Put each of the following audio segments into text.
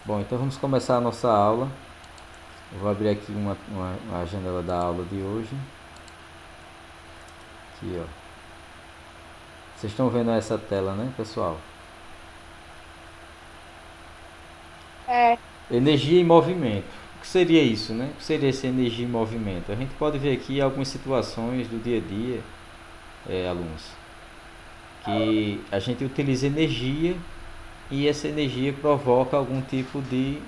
Bom, então vamos começar a nossa aula. Eu vou abrir aqui uma janela da aula de hoje. Aqui, ó. Vocês estão vendo essa tela, né, pessoal? É, Energia em movimento. O que seria isso, né? O que seria essa energia em movimento? A gente pode ver aqui algumas situações do dia a dia, alunos, que a gente utiliza energia e essa energia provoca algum tipo de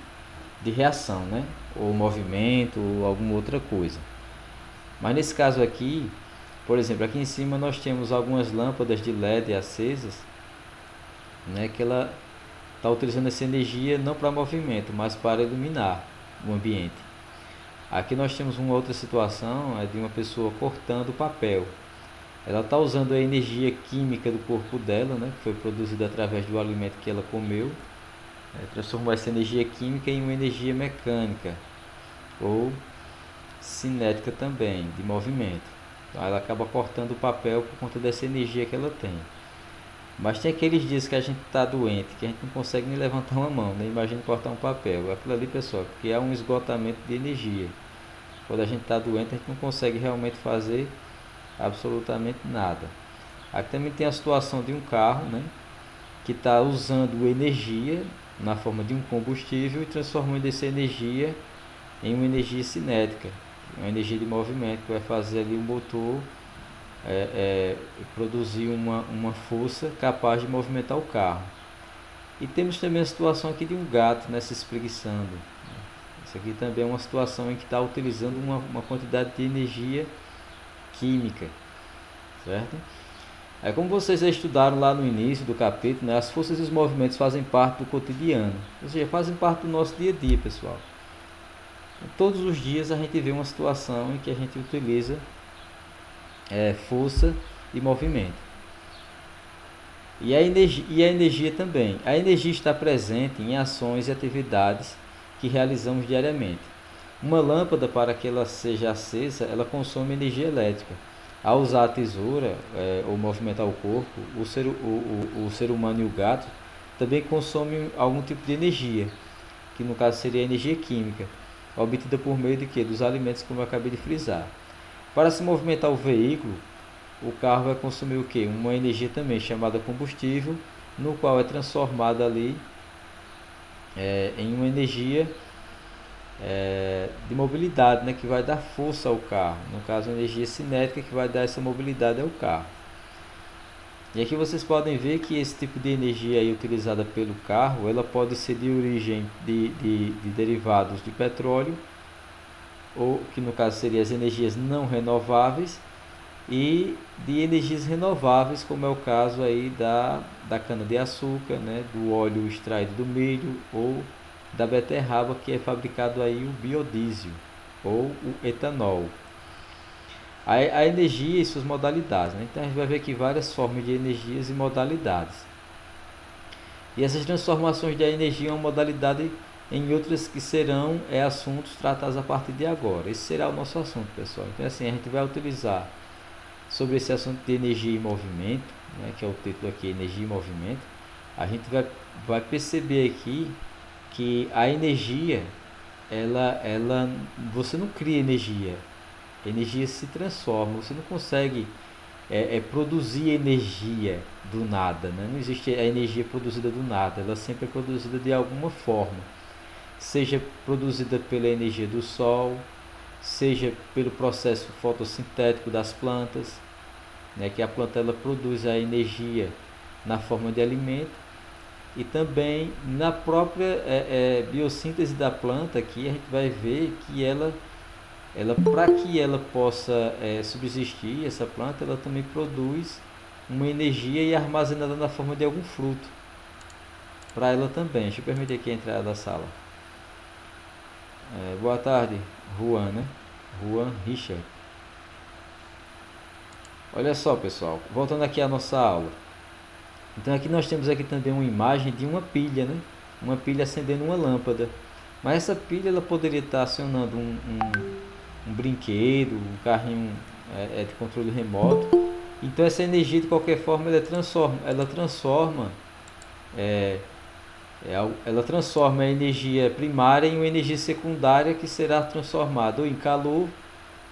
reação, né? Ou movimento ou alguma outra coisa. Mas nesse caso aqui, por exemplo, aqui em cima nós temos algumas lâmpadas de LED acesas, né, que ela está utilizando essa energia não para movimento, mas para iluminar o ambiente. Aqui nós temos uma outra situação, é de uma pessoa cortando papel. Ela está usando a energia química do corpo dela, né, que foi produzida através do alimento que ela comeu, transformou essa energia química em uma energia mecânica ou cinética também, de movimento. Então ela acaba cortando o papel por conta dessa energia que ela tem. Mas tem aqueles dias que a gente está doente, que a gente não consegue nem levantar uma mão, nem imagina cortar um papel. Aquilo ali, pessoal, que é um esgotamento de energia. Quando a gente está doente, a gente não consegue realmente fazer absolutamente nada. Aqui também tem a situação de um carro, né, que está usando energia na forma de um combustível e transformando essa energia em uma energia cinética, uma energia de movimento que vai fazer ali o motor produzir uma força capaz de movimentar o carro. E temos também a situação aqui de um gato, né, se espreguiçando. Isso aqui também é uma situação em que está utilizando uma quantidade de energia química, certo? É como vocês já estudaram lá no início do capítulo, né, as forças e os movimentos fazem parte do cotidiano, ou seja, fazem parte do nosso dia a dia, pessoal. Todos os dias a gente vê uma situação em que a gente utiliza força e movimento. E a energia também. A energia está presente em ações e atividades que realizamos diariamente. Uma lâmpada, para que ela seja acesa, ela consome energia elétrica. Ao usar a tesoura ou movimentar o corpo, o ser humano e o gato também consomem algum tipo de energia, que no caso seria a energia química, obtida por meio de quê? Dos alimentos, como eu acabei de frisar. Para se movimentar o veículo, o carro vai consumir o quê? Uma energia também chamada combustível, no qual é transformada ali em uma energia de mobilidade, né, que vai dar força ao carro. No caso, a energia cinética que vai dar essa mobilidade ao carro. E aqui vocês podem ver que esse tipo de energia aí utilizada pelo carro, ela pode ser de origem de derivados de petróleo, ou que no caso seriam as energias não renováveis, e de energias renováveis, como é o caso aí da cana-de-açúcar, né, do óleo extraído do milho ou da beterraba, que é fabricado aí o biodiesel ou o etanol. A energia e suas modalidades, né? Então a gente vai ver aqui várias formas de energias e modalidades. E essas transformações da energia em uma modalidade em outras que serão assuntos tratados a partir de agora. Esse será o nosso assunto, pessoal. Então assim, a gente vai utilizar sobre esse assunto de energia e movimento, né, que é o título aqui, energia e movimento. A gente vai perceber aqui que a energia, você não cria energia, a energia se transforma, você não consegue produzir energia do nada, né? Não existe a energia produzida do nada, ela sempre é produzida de alguma forma, seja produzida pela energia do sol, seja pelo processo fotossintético das plantas, né, que a planta ela produz a energia na forma de alimento, e também na própria biossíntese da planta aqui a gente vai ver que ela para que ela possa subsistir, essa planta ela também produz uma energia e é armazenada na forma de algum fruto para ela também. Deixa eu permitir aqui a entrada da sala. Boa tarde, Juan, né? Juan Richard. Olha só, pessoal, voltando aqui à nossa aula. Então aqui nós temos aqui também uma imagem de uma pilha, né? Uma pilha acendendo uma lâmpada. Mas essa pilha ela poderia estar acionando um brinquedo, um carrinho de controle remoto. Então essa energia de qualquer forma ela transforma Ela transforma a energia primária em uma energia secundária que será transformada ou em calor,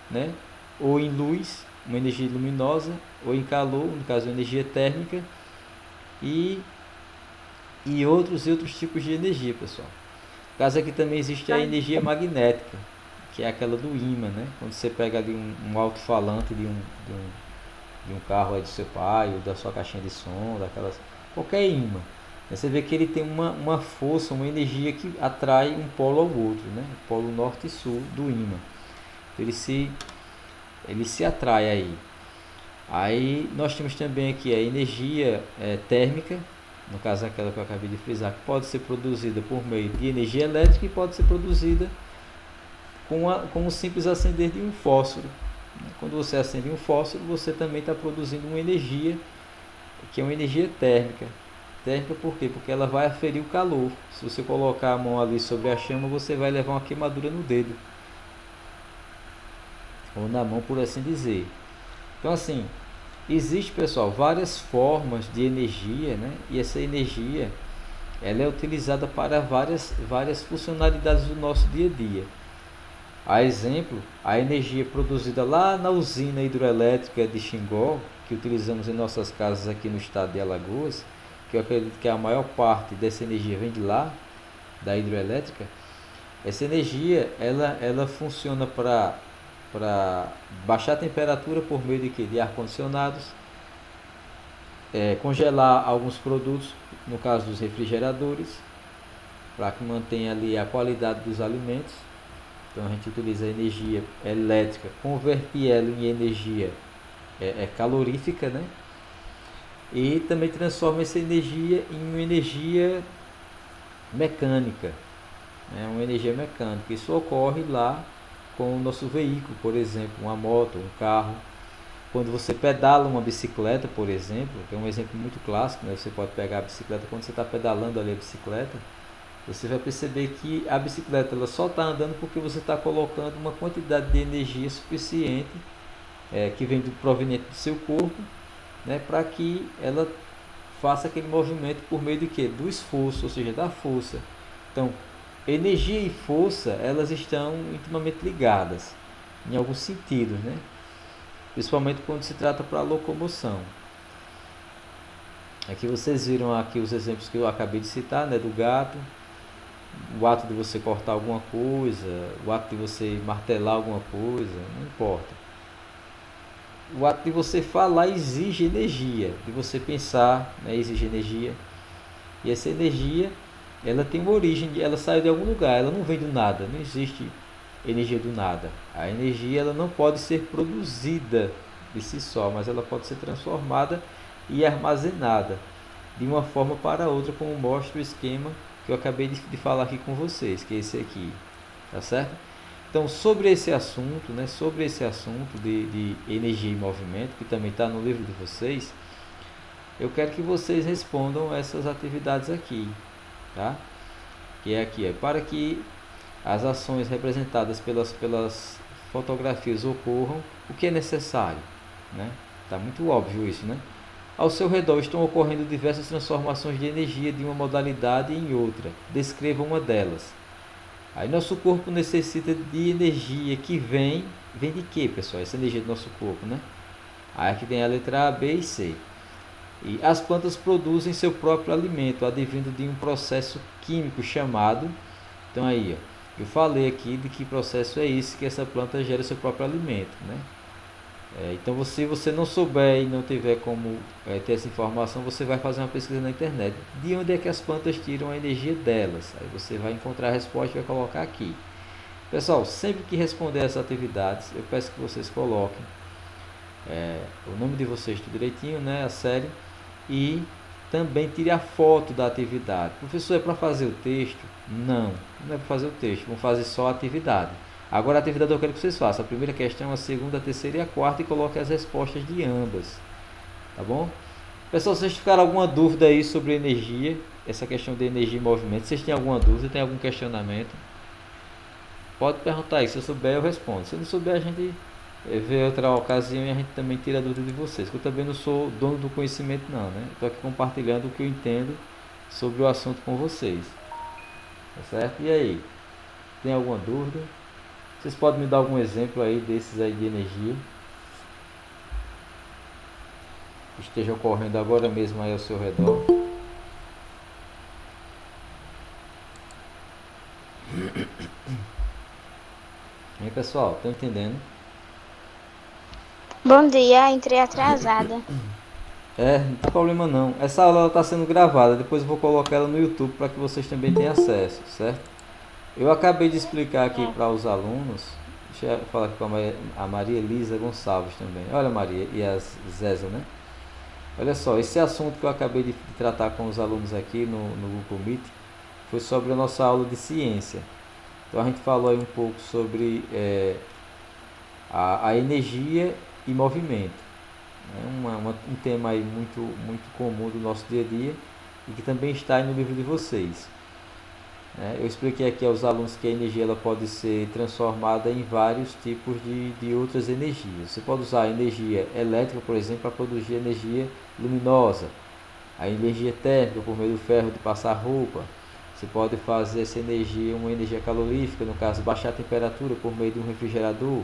né? Ou em luz, uma energia luminosa, ou em calor, no caso energia térmica, e, e outros tipos de energia, pessoal. No caso aqui também existe a energia magnética, que é aquela do ímã, né? Quando você pega ali um alto-falante de um carro aí do seu pai, ou da sua caixinha de som, qualquer ímã. Você vê que ele tem uma força, uma energia que atrai um polo ao outro, né? O polo norte e sul do ímã. Ele se atrai aí. Aí nós temos também aqui a energia térmica, no caso aquela que eu acabei de frisar, que pode ser produzida por meio de energia elétrica e pode ser produzida com o simples acender de um fósforo. Quando você acende um fósforo, você também está produzindo uma energia, que é uma energia térmica. Térmica por quê? Porque ela vai aferir o calor. Se você colocar a mão ali sobre a chama, você vai levar uma queimadura no dedo. Ou na mão, por assim dizer. Então, assim, existe, pessoal, várias formas de energia, né? E essa energia, ela é utilizada para várias funcionalidades do nosso dia a dia. A exemplo, a energia produzida lá na usina hidroelétrica de Xingó, que utilizamos em nossas casas aqui no estado de Alagoas, que eu acredito que a maior parte dessa energia vem de lá, da hidroelétrica. Essa energia, ela funciona para baixar a temperatura por meio de quê? De ar-condicionados, congelar alguns produtos, no caso dos refrigeradores, para que mantenha ali a qualidade dos alimentos. Então a gente utiliza a energia elétrica, converter ela em energia calorífica, né? E também transforma essa energia em uma energia mecânica, né? Uma energia mecânica. Isso ocorre lá com o nosso veículo, por exemplo, uma moto, um carro. Quando você pedala uma bicicleta, por exemplo, que é um exemplo muito clássico, né? Você pode pegar a bicicleta, quando você está pedalando ali a bicicleta, você vai perceber que a bicicleta ela só está andando porque você está colocando uma quantidade de energia suficiente, que vem proveniente do seu corpo, né, para que ela faça aquele movimento por meio de quê? Do esforço, ou seja, da força. Então, energia e força, elas estão intimamente ligadas, em alguns sentidos, né? Principalmente quando se trata para a locomoção. Aqui vocês viram aqui os exemplos que eu acabei de citar, né, do gato, o ato de você cortar alguma coisa, o ato de você martelar alguma coisa, não importa. O ato de você falar exige energia, de você pensar, né, exige energia. E essa energia, ela tem uma origem, ela saiu de algum lugar, ela não vem do nada, não existe energia do nada. A energia ela não pode ser produzida de si só, mas ela pode ser transformada e armazenada de uma forma para outra, como mostra o esquema que eu acabei de falar aqui com vocês, que é esse aqui, tá certo? Então, sobre esse assunto, né, sobre esse assunto de energia e movimento, que também está no livro de vocês, eu quero que vocês respondam essas atividades aqui, tá? Que é aqui, para que as ações representadas pelas fotografias ocorram, o que é necessário, né? Tá muito óbvio isso, né? Ao seu redor estão ocorrendo diversas transformações de energia de uma modalidade em outra. Descreva uma delas. Aí nosso corpo necessita de energia que vem de quê, pessoal? Essa energia do nosso corpo, né? Aí aqui tem a letra A, B e C. E as plantas produzem seu próprio alimento, advindo de um processo químico chamado... Então aí, ó, eu falei aqui de que processo é esse que essa planta gera seu próprio alimento, né? Então, se você não souber e não tiver como ter essa informação, você vai fazer uma pesquisa na internet. De onde é que as plantas tiram a energia delas? Aí você vai encontrar a resposta e vai colocar aqui. Pessoal, sempre que responder essas atividades, eu peço que vocês coloquem o nome de vocês tudo direitinho, né, a série, e também tire a foto da atividade. Professor, é para fazer o texto? Não, não é para fazer o texto, vamos fazer só a atividade. Agora a atividade eu quero que vocês façam a primeira questão, a segunda, a terceira e a quarta e coloquem as respostas de ambas, tá bom? Pessoal, se vocês tiverem alguma dúvida aí sobre energia, essa questão de energia e movimento, se vocês têm alguma dúvida, tem algum questionamento, pode perguntar aí, se eu souber eu respondo, se eu não souber a gente vê outra ocasião e a gente também tira a dúvida de vocês, que eu também não sou dono do conhecimento não, né? Estou aqui compartilhando o que eu entendo sobre o assunto com vocês. Tá certo? E aí? Tem alguma dúvida? Vocês podem me dar algum exemplo aí desses aí de energia que esteja ocorrendo agora mesmo aí ao seu redor? E aí, pessoal, estão entendendo? Bom dia, entrei atrasada. Não tem problema não. Essa aula está sendo gravada, depois eu vou colocar ela no YouTube para que vocês também tenham acesso, certo? Eu acabei de explicar aqui para os alunos, deixa eu falar aqui com a Maria Elisa Gonçalves também. Olha, Maria, e a Zéza, né? Olha só, esse assunto que eu acabei de tratar com os alunos aqui no Google Meet foi sobre a nossa aula de ciência. Então a gente falou aí um pouco sobre a energia e movimento. É um tema aí muito comum do nosso dia a dia e que também está aí no livro de vocês. Eu expliquei aqui aos alunos que a energia ela pode ser transformada em vários tipos de outras energias. Você pode usar a energia elétrica, por exemplo, para produzir energia luminosa, a energia térmica por meio do ferro de passar roupa. Você pode fazer essa energia uma energia calorífica, no caso, baixar a temperatura por meio de um refrigerador.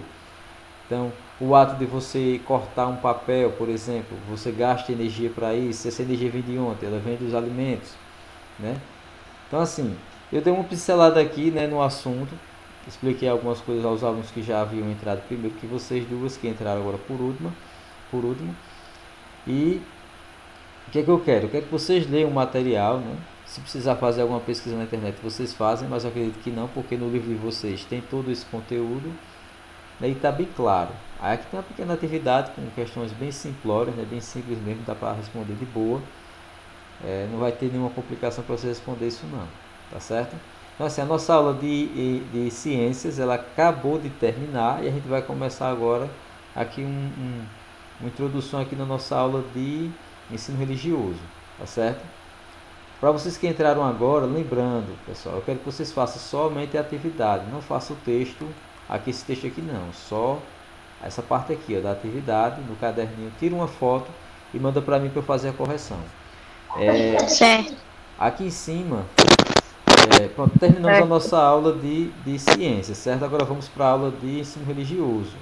Então, o ato de você cortar um papel, por exemplo, você gasta energia para isso. Essa energia vem de onde? Ela vem dos alimentos, né? Então, assim, eu dei uma pincelada aqui, né, no assunto. Expliquei algumas coisas aos alunos que já haviam entrado primeiro, que vocês duas que entraram agora por último. E o que é que eu quero? Eu quero que vocês leiam o material, né? Se precisar fazer alguma pesquisa na internet, vocês fazem, mas eu acredito que não, porque no livro de vocês tem todo esse conteúdo. E está bem claro. Aí aqui tem uma pequena atividade com questões bem simplórias, né? Bem simples mesmo, dá para responder de boa. Não vai ter nenhuma complicação para você responder isso não, tá certo? Então assim, a nossa aula de ciências, ela acabou de terminar e a gente vai começar agora aqui uma introdução aqui na nossa aula de ensino religioso, tá certo? Para vocês que entraram agora, lembrando, pessoal, eu quero que vocês façam somente a atividade, não façam o texto, esse texto aqui não, só essa parte aqui, ó, da atividade, no caderninho, tira uma foto e manda para mim para eu fazer a correção. Certo. Aqui em cima, pronto, terminamos a nossa aula de ciência, certo? Agora vamos para a aula de ensino religioso.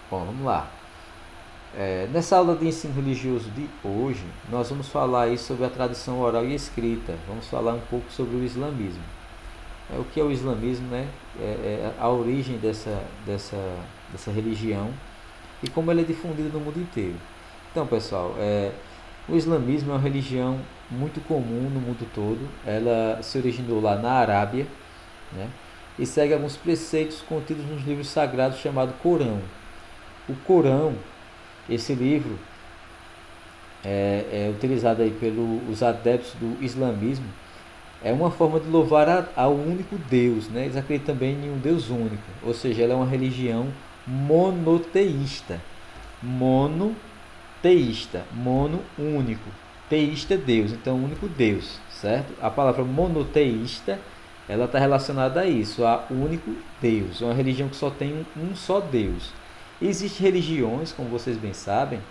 Bom, vamos lá. Nessa aula de ensino religioso de hoje, nós vamos falar aí sobre a tradição oral e escrita. Vamos falar um pouco sobre o islamismo. O que é o islamismo, né? A origem dessa religião e como ela é difundida no mundo inteiro. Então, pessoal, o islamismo é uma religião muito comum no mundo todo. Ela se originou lá na Arábia, né? E segue alguns preceitos contidos nos livros sagrados chamado Corão. O Corão, esse livro, é utilizado aí pelos adeptos do islamismo. É uma forma de louvar ao único Deus, né? Eles acreditam também em um Deus único, ou seja, ela é uma religião monoteísta. Mono, único. Teísta é Deus, então único Deus, certo? A palavra monoteísta, ela está relacionada a isso, a único Deus. É uma religião que só tem um só Deus. Existem religiões, como vocês bem sabem,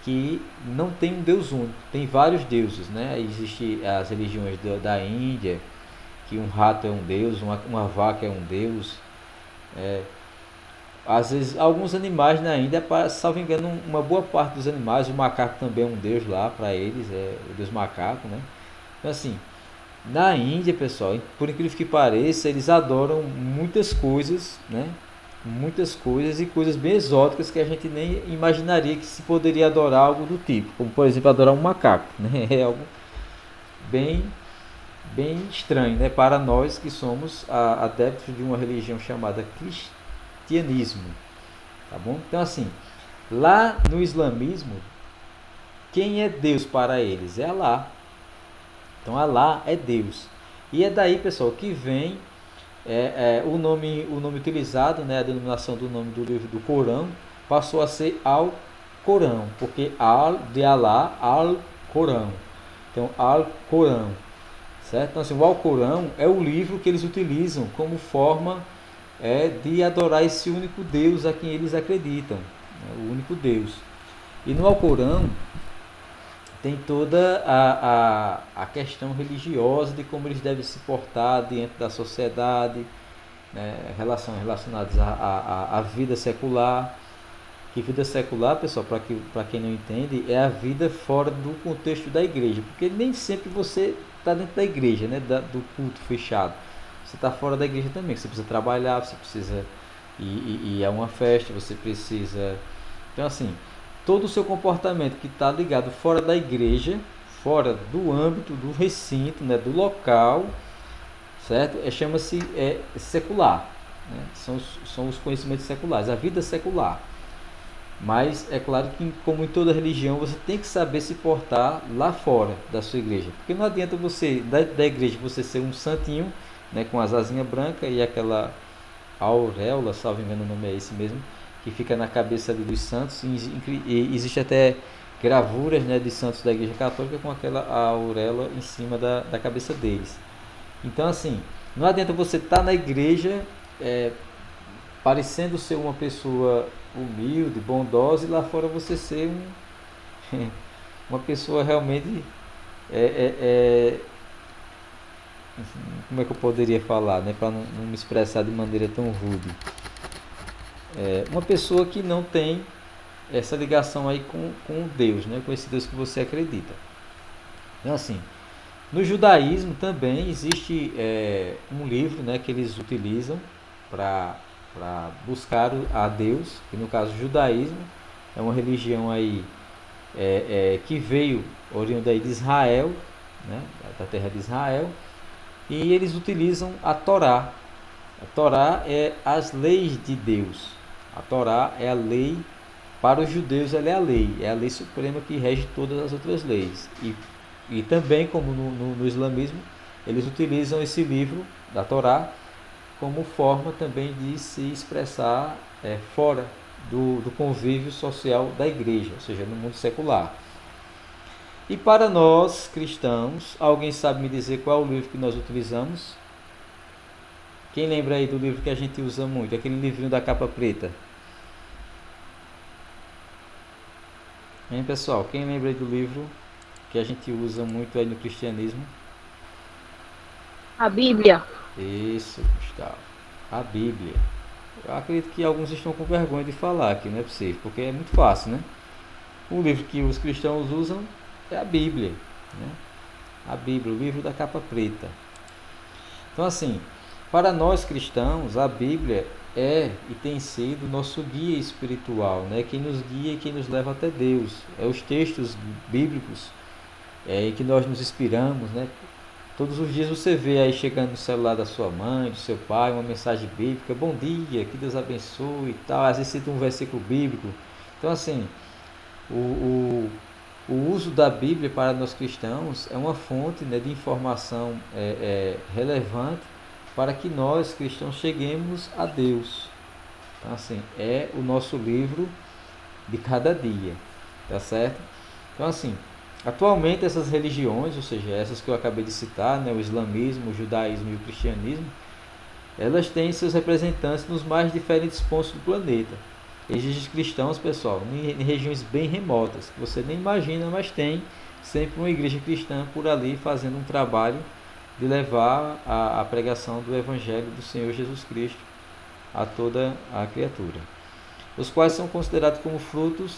que não tem um Deus único, tem vários deuses, né? Existem as religiões da Índia, que um rato é um deus, uma vaca é um deus. Às vezes, alguns animais na Índia, salvo engano, uma boa parte dos animais, o macaco também é um deus lá para eles, é o deus macaco, né? Então, assim, na Índia, pessoal, por incrível que pareça, eles adoram muitas coisas, né? Muitas coisas e coisas bem exóticas que a gente nem imaginaria que se poderia adorar algo do tipo, como por exemplo adorar um macaco, né? É algo bem estranho, né? Para nós que somos adeptos de uma religião chamada cristianismo, tá bom? Então assim, lá no islamismo, quem é Deus para eles? É Alá. Então Alá é Deus. E é daí, pessoal, que vem o nome utilizado, né, a denominação do nome do livro do Corão passou a ser Al-Corão, porque Al de Alá, Al-Corão. Então, Al-Corão, certo? Então, assim, o Al-Corão é o livro que eles utilizam como forma de adorar esse único Deus a quem eles acreditam, né, o único Deus. E no Alcorão tem toda a questão religiosa de como eles devem se portar diante da sociedade, né, relacionadas à vida secular. Que vida secular, pessoal, para quem não entende, é a vida fora do contexto da igreja, porque nem sempre você está dentro da igreja, né, do culto fechado. Você está fora da igreja também, você precisa trabalhar, você precisa ir a uma festa, você precisa... Então, assim, todo o seu comportamento que está ligado fora da igreja, fora do âmbito, do recinto, né, do local, certo? Chama-se secular, né? São os conhecimentos seculares, a vida secular. Mas é claro que, como em toda religião, você tem que saber se portar lá fora da sua igreja. Porque não adianta você, da igreja, você ser um santinho, né, com as asinhas brancas e aquela auréola, salvo engano o nome é esse mesmo, que fica na cabeça ali dos santos. E existe até gravuras, né, de santos da igreja católica com aquela auréola em cima da cabeça deles. Então, assim, não adianta você estar na igreja parecendo ser uma pessoa humilde, bondosa, e lá fora você ser uma pessoa realmente como é que eu poderia falar, né, para não me expressar de maneira tão rude, uma pessoa que não tem essa ligação aí com Deus, né, com esse Deus que você acredita. Então, assim, no judaísmo também existe um livro, né, que eles utilizam para buscar a Deus, que no caso o judaísmo é uma religião aí que veio oriunda aí de Israel, né, da terra de Israel, e eles utilizam a Torá. A Torá é as leis de Deus. A Torá é a lei, para os judeus ela é a lei suprema que rege todas as outras leis. E também, como no islamismo, eles utilizam esse livro da Torá como forma também de se expressar fora do convívio social da igreja, ou seja, no mundo secular. E para nós cristãos, alguém sabe me dizer qual é o livro que nós utilizamos? Quem lembra aí do livro que a gente usa muito, aquele livrinho da capa preta? Hein, pessoal? Quem lembra aí do livro que a gente usa muito aí no cristianismo? A Bíblia. Isso, Gustavo. A Bíblia. Eu acredito que alguns estão com vergonha de falar que não é possível, porque é muito fácil, né? O livro que os cristãos usam é a Bíblia, né? A Bíblia, o livro da capa preta. Então, assim, para nós cristãos, a Bíblia é e tem sido nosso guia espiritual, né? Quem nos guia e quem nos leva até Deus. É os textos bíblicos em que nós nos inspiramos, né? Todos os dias você vê aí chegando no celular da sua mãe, do seu pai, uma mensagem bíblica, bom dia, que Deus abençoe e tal. Às vezes cita um versículo bíblico. Então, assim, o uso da Bíblia para nós cristãos é uma fonte, né, de informação relevante para que nós cristãos cheguemos a Deus. Então, assim, é o nosso livro de cada dia, tá certo? Então, assim, atualmente essas religiões, ou seja, essas que eu acabei de citar, né, o islamismo, o judaísmo e o cristianismo, elas têm seus representantes nos mais diferentes pontos do planeta. Existem cristãos, pessoal, em regiões bem remotas, que você nem imagina, mas tem sempre uma igreja cristã por ali fazendo um trabalho de levar a pregação do Evangelho do Senhor Jesus Cristo a toda a criatura, os quais são considerados como frutos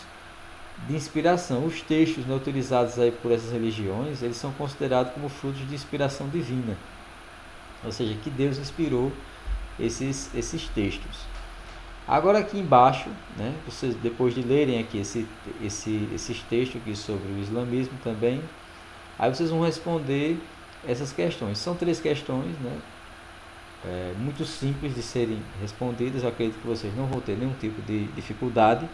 de inspiração. Os textos, né, utilizados aí por essas religiões, eles são considerados como frutos de inspiração divina, ou seja, que Deus inspirou esses textos. Agora aqui embaixo, né, vocês depois de lerem aqui esses textos aqui sobre o islamismo também, aí vocês vão responder essas questões. São 3 questões, né, muito simples de serem respondidas. Eu acredito que vocês não vão ter nenhum tipo de dificuldade.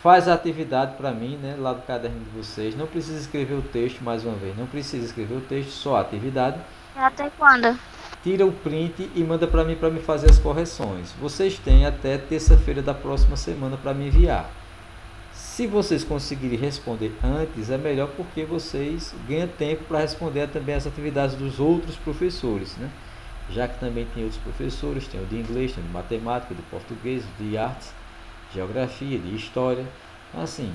Faz a atividade para mim, né, lá do caderno de vocês. Não precisa escrever o texto, mais uma vez, não precisa escrever o texto, só a atividade. Até quando? Tira o print e manda para mim fazer as correções. Vocês têm até terça-feira da próxima semana para me enviar. Se vocês conseguirem responder antes, é melhor, porque vocês ganham tempo para responder também as atividades dos outros professores, né? Já que também tem outros professores, tem o de inglês, tem o de matemática, de português, de artes, geografia, de história. Assim,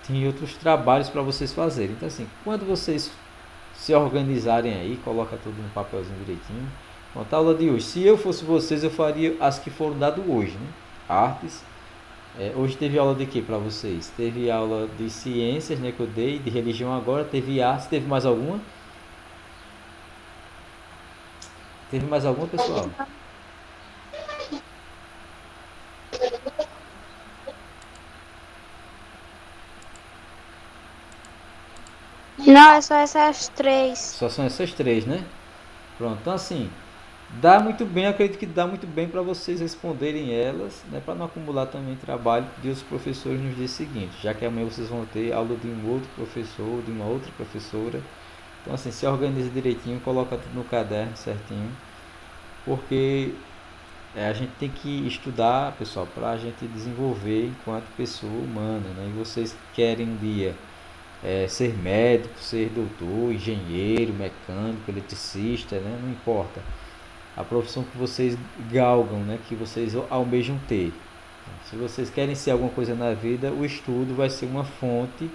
tem outros trabalhos para vocês fazerem. Então assim, quando vocês se organizarem aí, coloca tudo no papelzinho direitinho. Pronto, a aula de hoje. Se eu fosse vocês, eu faria as que foram dadas hoje, né? Artes. Hoje teve aula de quê para vocês? Teve aula de ciências, né, que eu dei, de religião agora, teve artes, teve mais alguma? Teve mais alguma, pessoal? Não, é só essas três. Só são essas três, né? Pronto, então assim, dá muito bem, acredito que dá muito bem para vocês responderem elas, né, para não acumular também trabalho de outros professores nos dias seguintes, já que amanhã vocês vão ter aula de um outro professor, de uma outra professora. Então assim, se organiza direitinho, coloca tudo no caderno certinho, porque a gente tem que estudar, pessoal, para a gente desenvolver enquanto pessoa humana, né? E vocês querem um dia ser médico, ser doutor, engenheiro, mecânico, eletricista, né? Não importa a profissão que vocês galgam, né? Que vocês almejam ter. Se vocês querem ser alguma coisa na vida, o estudo vai ser uma fonte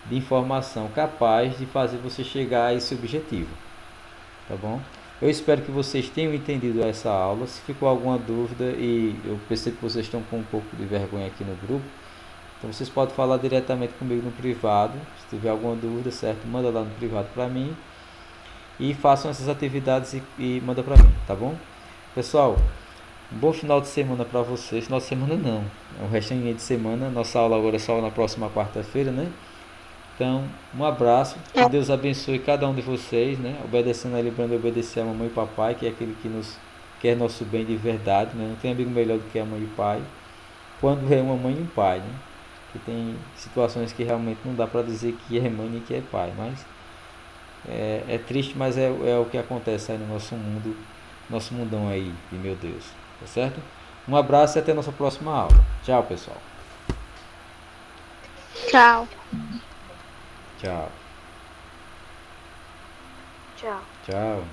de informação capaz de fazer você chegar a esse objetivo, tá bom? Eu espero que vocês tenham entendido essa aula. Se ficou alguma dúvida, e eu percebo que vocês estão com um pouco de vergonha aqui no grupo, então vocês podem falar diretamente comigo no privado. Se tiver alguma dúvida, certo? Manda lá no privado para mim. E façam essas atividades e manda para mim, tá bom? Pessoal, um bom final de semana para vocês. Final de semana não, é o restinho de semana. Nossa aula agora é só na próxima quarta-feira, né? Então, um abraço, que Deus abençoe cada um de vocês, né? Obedecendo, lembrando de obedecer a mamãe e papai, que é aquele que nos quer nosso bem de verdade, né? Não tem amigo melhor do que a mãe e o pai, quando é uma mãe e um pai, né? Que tem situações que realmente não dá para dizer que é mãe e que é pai, mas é triste, mas é o que acontece aí no nosso mundo, nosso mundão aí, de meu Deus, tá certo? Um abraço e até a nossa próxima aula. Tchau, pessoal. Tchau. Tchau. Tchau. Tchau.